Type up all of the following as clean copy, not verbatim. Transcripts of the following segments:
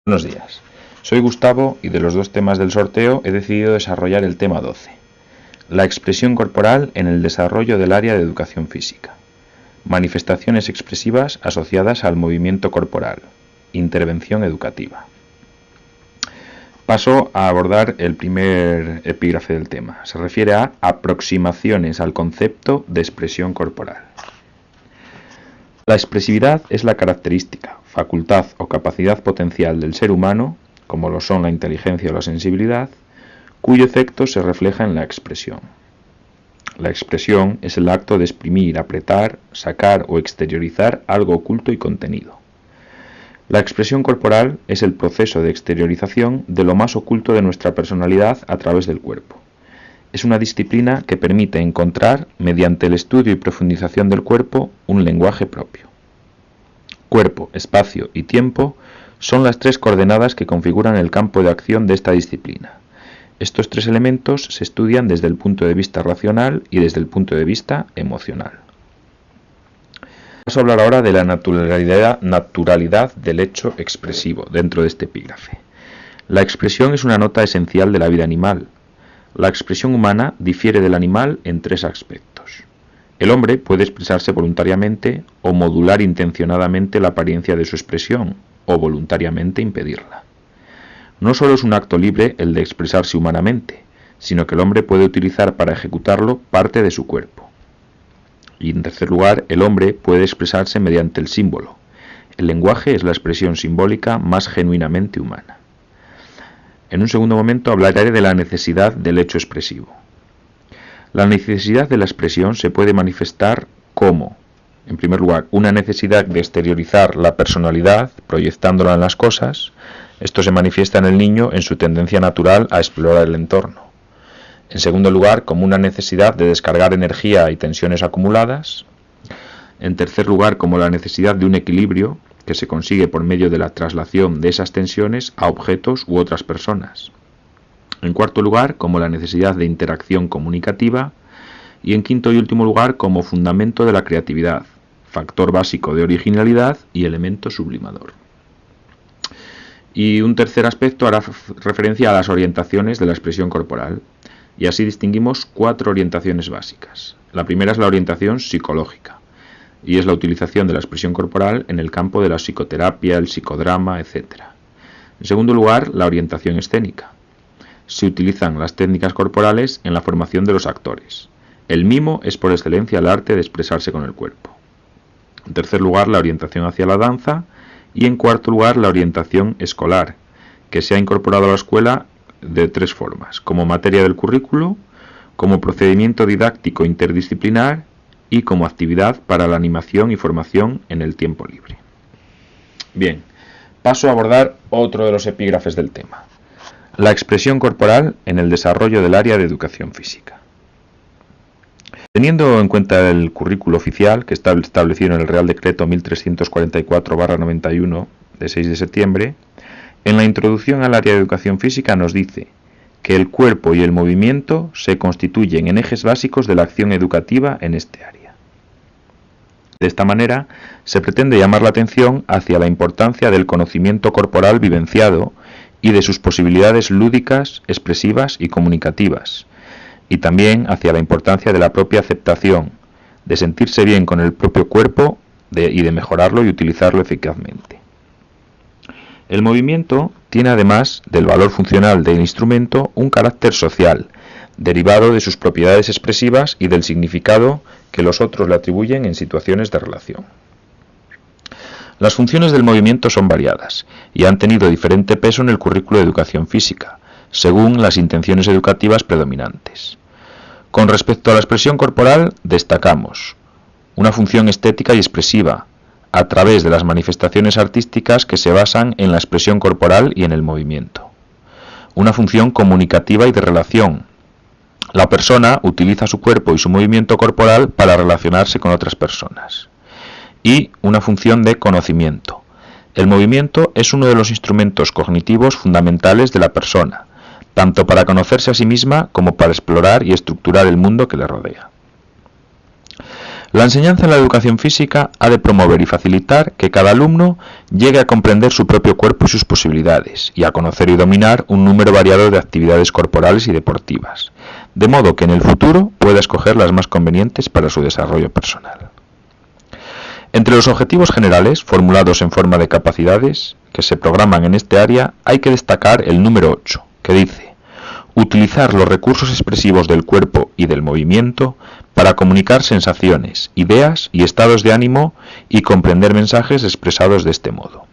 Buenos días, soy Gustavo y de los dos temas del sorteo he decidido desarrollar el tema 12, la expresión corporal en el desarrollo del área de educación física, manifestaciones expresivas asociadas al movimiento corporal, intervención educativa. Paso a abordar el primer epígrafe del tema, se refiere a aproximaciones al concepto de expresión corporal. La expresividad es la característica, facultad o capacidad potencial del ser humano, como lo son la inteligencia o la sensibilidad, cuyo efecto se refleja en la expresión. La expresión es el acto de exprimir, apretar, sacar o exteriorizar algo oculto y contenido. La expresión corporal es el proceso de exteriorización de lo más oculto de nuestra personalidad a través del cuerpo. Es una disciplina que permite encontrar, mediante el estudio y profundización del cuerpo, un lenguaje propio. Cuerpo, espacio y tiempo son las tres coordenadas que configuran el campo de acción de esta disciplina. Estos tres elementos se estudian desde el punto de vista racional y desde el punto de vista emocional. Vamos a hablar ahora de la naturalidad del hecho expresivo dentro de este epígrafe. La expresión es una nota esencial de la vida animal. La expresión humana difiere del animal en tres aspectos. El hombre puede expresarse voluntariamente o modular intencionadamente la apariencia de su expresión, o voluntariamente impedirla. No solo es un acto libre el de expresarse humanamente, sino que el hombre puede utilizar para ejecutarlo parte de su cuerpo. Y en tercer lugar, el hombre puede expresarse mediante el símbolo. El lenguaje es la expresión simbólica más genuinamente humana. En un segundo momento hablaré de la necesidad del hecho expresivo. La necesidad de la expresión se puede manifestar como, en primer lugar, una necesidad de exteriorizar la personalidad, proyectándola en las cosas. Esto se manifiesta en el niño en su tendencia natural a explorar el entorno. En segundo lugar, como una necesidad de descargar energía y tensiones acumuladas. En tercer lugar, como la necesidad de un equilibrio que se consigue por medio de la traslación de esas tensiones a objetos u otras personas. En cuarto lugar, como la necesidad de interacción comunicativa. Y en quinto y último lugar, como fundamento de la creatividad, factor básico de originalidad y elemento sublimador. Y un tercer aspecto hará referencia a las orientaciones de la expresión corporal. Y así distinguimos cuatro orientaciones básicas. La primera es la orientación psicológica, y es la utilización de la expresión corporal en el campo de la psicoterapia, el psicodrama, etc. En segundo lugar, la orientación escénica. Se utilizan las técnicas corporales en la formación de los actores. El mimo es por excelencia el arte de expresarse con el cuerpo. En tercer lugar, la orientación hacia la danza. Y en cuarto lugar, la orientación escolar, que se ha incorporado a la escuela de tres formas: como materia del currículo, como procedimiento didáctico interdisciplinar y como actividad para la animación y formación en el tiempo libre. Bien, paso a abordar otro de los epígrafes del tema: la expresión corporal en el desarrollo del área de educación física. Teniendo en cuenta el currículo oficial que está establecido en el Real Decreto 1344/91 de 6 de septiembre, en la introducción al área de educación física nos dice que el cuerpo y el movimiento se constituyen en ejes básicos de la acción educativa en este área. De esta manera, se pretende llamar la atención hacia la importancia del conocimiento corporal vivenciado y de sus posibilidades lúdicas, expresivas y comunicativas, y también hacia la importancia de la propia aceptación, de sentirse bien con el propio cuerpo y de mejorarlo y utilizarlo eficazmente. El movimiento tiene, además del valor funcional del instrumento, un carácter social, derivado de sus propiedades expresivas y del significado que los otros le atribuyen en situaciones de relación. Las funciones del movimiento son variadas y han tenido diferente peso en el currículo de educación física, según las intenciones educativas predominantes. Con respecto a la expresión corporal, destacamos una función estética y expresiva, a través de las manifestaciones artísticas que se basan en la expresión corporal y en el movimiento. Una función comunicativa y de relación. La persona utiliza su cuerpo y su movimiento corporal para relacionarse con otras personas. Y una función de conocimiento. El movimiento es uno de los instrumentos cognitivos fundamentales de la persona, tanto para conocerse a sí misma como para explorar y estructurar el mundo que le rodea. La enseñanza en la educación física ha de promover y facilitar que cada alumno llegue a comprender su propio cuerpo y sus posibilidades, y a conocer y dominar un número variado de actividades corporales y deportivas, de modo que en el futuro pueda escoger las más convenientes para su desarrollo personal. Entre los objetivos generales, formulados en forma de capacidades, que se programan en este área, hay que destacar el número 8, que dice: utilizar los recursos expresivos del cuerpo y del movimiento para comunicar sensaciones, ideas y estados de ánimo y comprender mensajes expresados de este modo.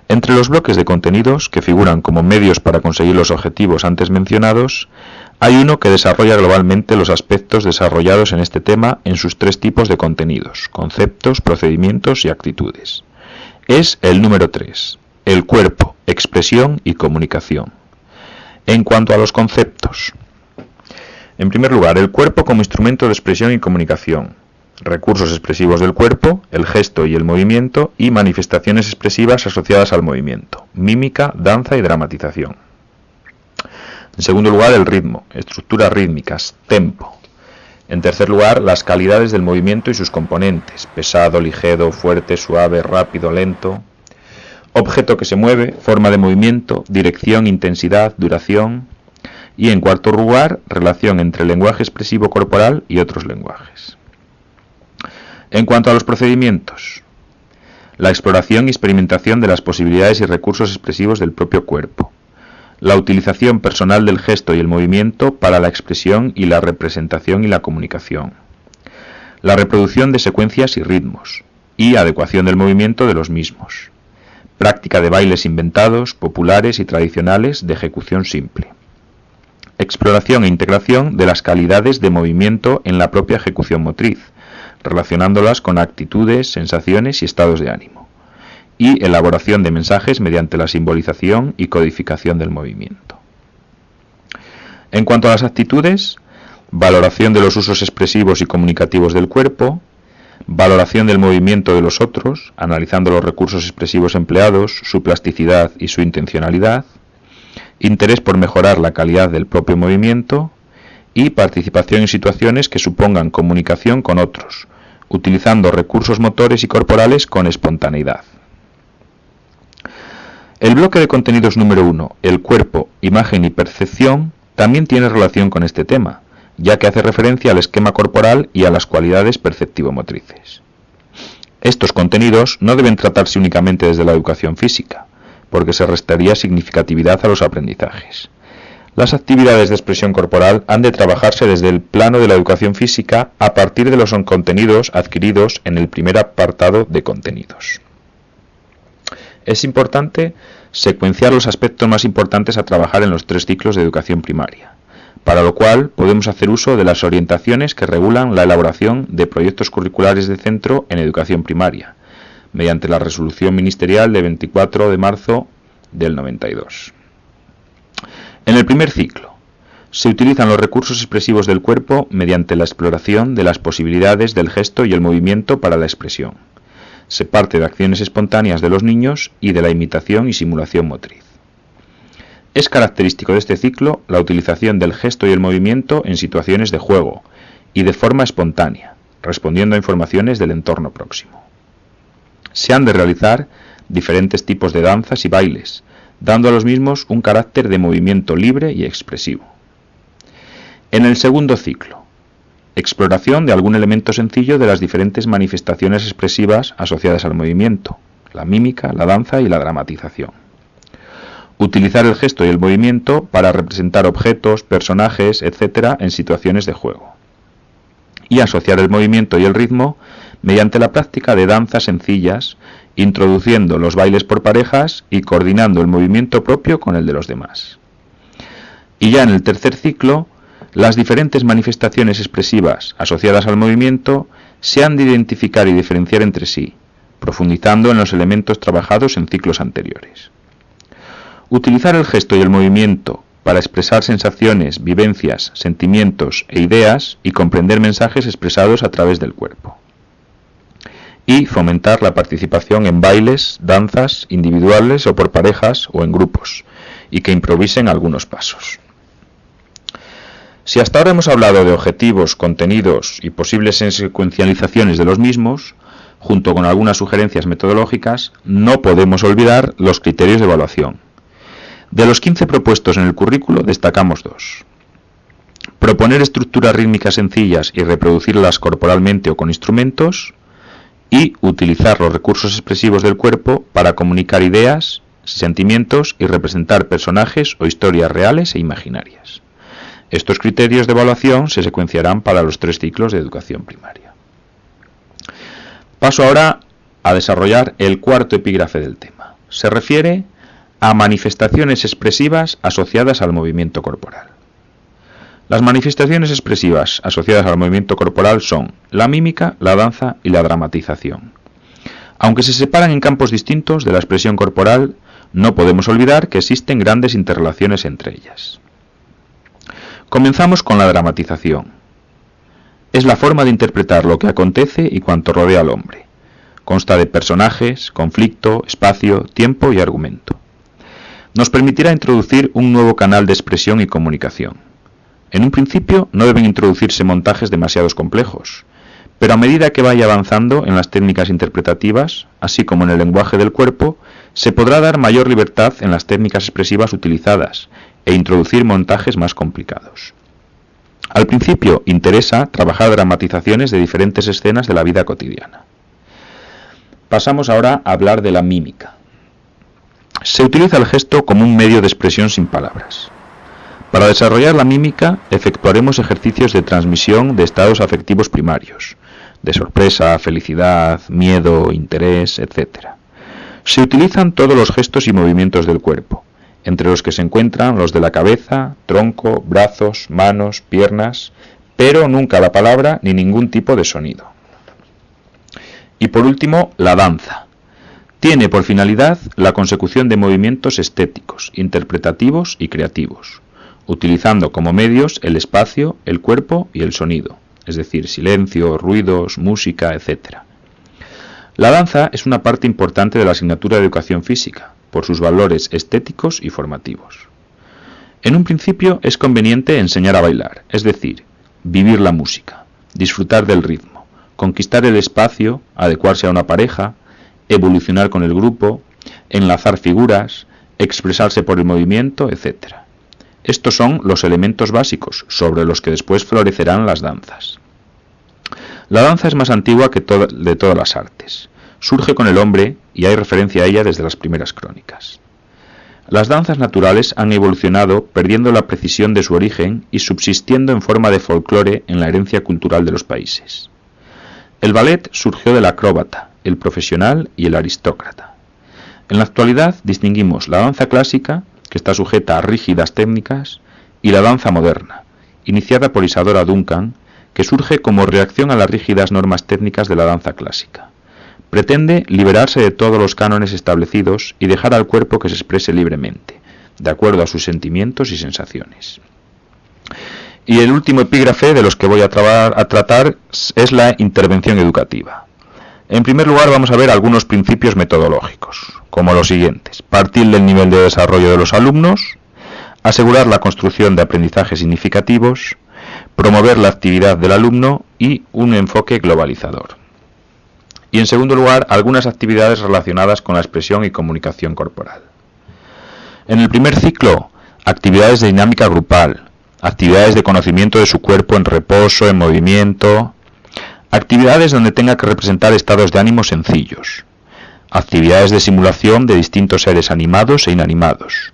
Entre los bloques de contenidos que figuran como medios para conseguir los objetivos antes mencionados, hay uno que desarrolla globalmente los aspectos desarrollados en este tema en sus 3 tipos de contenidos: conceptos, procedimientos y actitudes. Es el número 3, el cuerpo, expresión y comunicación. En cuanto a los conceptos, en primer lugar, el cuerpo como instrumento de expresión y comunicación, recursos expresivos del cuerpo, el gesto y el movimiento, y manifestaciones expresivas asociadas al movimiento, mímica, danza y dramatización. En segundo lugar, el ritmo, estructuras rítmicas, tempo. En tercer lugar, las calidades del movimiento y sus componentes, pesado, ligero, fuerte, suave, rápido, lento. Objeto que se mueve, forma de movimiento, dirección, intensidad, duración. Y en cuarto lugar, relación entre el lenguaje expresivo corporal y otros lenguajes. En cuanto a los procedimientos, la exploración y experimentación de las posibilidades y recursos expresivos del propio cuerpo, la utilización personal del gesto y el movimiento para la expresión y la representación y la comunicación, la reproducción de secuencias y ritmos, y adecuación del movimiento de los mismos, práctica de bailes inventados, populares y tradicionales de ejecución simple, exploración e integración de las calidades de movimiento en la propia ejecución motriz, relacionándolas con actitudes, sensaciones y estados de ánimo, y elaboración de mensajes mediante la simbolización y codificación del movimiento. En cuanto a las actitudes, valoración de los usos expresivos y comunicativos del cuerpo, valoración del movimiento de los otros, analizando los recursos expresivos empleados, su plasticidad y su intencionalidad, interés por mejorar la calidad del propio movimiento, y participación en situaciones que supongan comunicación con otros, utilizando recursos motores y corporales con espontaneidad. El bloque de contenidos número 1, el cuerpo, imagen y percepción, también tiene relación con este tema, ya que hace referencia al esquema corporal y a las cualidades perceptivo-motrices. Estos contenidos no deben tratarse únicamente desde la educación física, porque se restaría significatividad a los aprendizajes. Las actividades de expresión corporal han de trabajarse desde el plano de la educación física a partir de los contenidos adquiridos en el primer apartado de contenidos. Es importante secuenciar los aspectos más importantes a trabajar en los 3 ciclos de educación primaria, para lo cual podemos hacer uso de las orientaciones que regulan la elaboración de proyectos curriculares de centro en educación primaria, mediante la resolución ministerial de 24 de marzo del 92. En el primer ciclo, se utilizan los recursos expresivos del cuerpo mediante la exploración de las posibilidades del gesto y el movimiento para la expresión. Se parte de acciones espontáneas de los niños y de la imitación y simulación motriz. Es característico de este ciclo la utilización del gesto y el movimiento en situaciones de juego y de forma espontánea, respondiendo a informaciones del entorno próximo. Se han de realizar diferentes tipos de danzas y bailes, dando a los mismos un carácter de movimiento libre y expresivo. En el segundo ciclo, exploración de algún elemento sencillo de las diferentes manifestaciones expresivas asociadas al movimiento, la mímica, la danza y la dramatización. Utilizar el gesto y el movimiento para representar objetos, personajes, etc. en situaciones de juego. Y asociar el movimiento y el ritmo mediante la práctica de danzas sencillas, introduciendo los bailes por parejas y coordinando el movimiento propio con el de los demás. Y ya en el tercer ciclo, las diferentes manifestaciones expresivas asociadas al movimiento se han de identificar y diferenciar entre sí, profundizando en los elementos trabajados en ciclos anteriores. Utilizar el gesto y el movimiento para expresar sensaciones, vivencias, sentimientos e ideas y comprender mensajes expresados a través del cuerpo. Y fomentar la participación en bailes, danzas, individuales o por parejas o en grupos, y que improvisen algunos pasos. Si hasta ahora hemos hablado de objetivos, contenidos y posibles secuencializaciones de los mismos, junto con algunas sugerencias metodológicas, no podemos olvidar los criterios de evaluación. De los 15 propuestos en el currículo destacamos 2. Proponer estructuras rítmicas sencillas y reproducirlas corporalmente o con instrumentos, y utilizar los recursos expresivos del cuerpo para comunicar ideas, sentimientos y representar personajes o historias reales e imaginarias. Estos criterios de evaluación se secuenciarán para los 3 ciclos de educación primaria. Paso ahora a desarrollar el cuarto epígrafe del tema. Se refiere a manifestaciones expresivas asociadas al movimiento corporal. Las manifestaciones expresivas asociadas al movimiento corporal son la mímica, la danza y la dramatización. Aunque se separan en campos distintos de la expresión corporal, no podemos olvidar que existen grandes interrelaciones entre ellas. Comenzamos con la dramatización. Es la forma de interpretar lo que acontece y cuanto rodea al hombre. Consta de personajes, conflicto, espacio, tiempo y argumento. Nos permitirá introducir un nuevo canal de expresión y comunicación. En un principio no deben introducirse montajes demasiado complejos, pero a medida que vaya avanzando en las técnicas interpretativas, así como en el lenguaje del cuerpo, se podrá dar mayor libertad en las técnicas expresivas utilizadas e introducir montajes más complicados. Al principio interesa trabajar dramatizaciones de diferentes escenas de la vida cotidiana. Pasamos ahora a hablar de la mímica. Se utiliza el gesto como un medio de expresión sin palabras. Para desarrollar la mímica, efectuaremos ejercicios de transmisión de estados afectivos primarios, de sorpresa, felicidad, miedo, interés, etc. Se utilizan todos los gestos y movimientos del cuerpo, entre los que se encuentran los de la cabeza, tronco, brazos, manos, piernas, pero nunca la palabra ni ningún tipo de sonido. Y por último, la danza. Tiene por finalidad la consecución de movimientos estéticos, interpretativos y creativos, utilizando como medios el espacio, el cuerpo y el sonido, es decir, silencio, ruidos, música, etc. La danza es una parte importante de la asignatura de educación física, por sus valores estéticos y formativos. En un principio es conveniente enseñar a bailar, es decir, vivir la música, disfrutar del ritmo, conquistar el espacio, adecuarse a una pareja, evolucionar con el grupo, enlazar figuras, expresarse por el movimiento, etc. Estos son los elementos básicos sobre los que después florecerán las danzas. La danza es más antigua que de todas las artes. Surge con el hombre y hay referencia a ella desde las primeras crónicas. Las danzas naturales han evolucionado perdiendo la precisión de su origen y subsistiendo en forma de folclore en la herencia cultural de los países. El ballet surgió del acróbata, el profesional y el aristócrata. En la actualidad distinguimos la danza clásica, que está sujeta a rígidas técnicas, y la danza moderna, iniciada por Isadora Duncan, que surge como reacción a las rígidas normas técnicas de la danza clásica. Pretende liberarse de todos los cánones establecidos y dejar al cuerpo que se exprese libremente, de acuerdo a sus sentimientos y sensaciones. Y el último epígrafe de los que voy a tratar es la intervención educativa. En primer lugar vamos a ver algunos principios metodológicos, como los siguientes: partir del nivel de desarrollo de los alumnos, asegurar la construcción de aprendizajes significativos, promover la actividad del alumno y un enfoque globalizador. Y en segundo lugar, algunas actividades relacionadas con la expresión y comunicación corporal. En el primer ciclo, actividades de dinámica grupal, actividades de conocimiento de su cuerpo en reposo, en movimiento, actividades donde tenga que representar estados de ánimo sencillos, actividades de simulación de distintos seres animados e inanimados,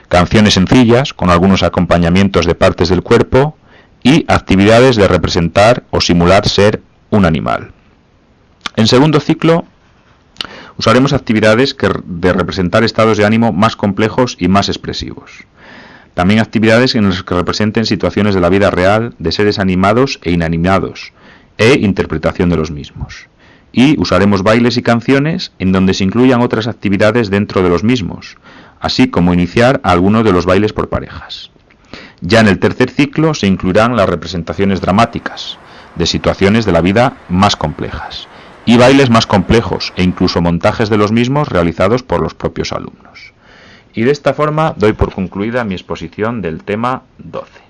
canciones sencillas con algunos acompañamientos de partes del cuerpo y actividades de representar o simular ser un animal. En segundo ciclo usaremos actividades de representar estados de ánimo más complejos y más expresivos. También actividades en las que representen situaciones de la vida real de seres animados e inanimados, e interpretación de los mismos. Y usaremos bailes y canciones en donde se incluyan otras actividades dentro de los mismos, así como iniciar algunos de los bailes por parejas. Ya en el tercer ciclo se incluirán las representaciones dramáticas, de situaciones de la vida más complejas, y bailes más complejos e incluso montajes de los mismos realizados por los propios alumnos. Y de esta forma doy por concluida mi exposición del tema 12.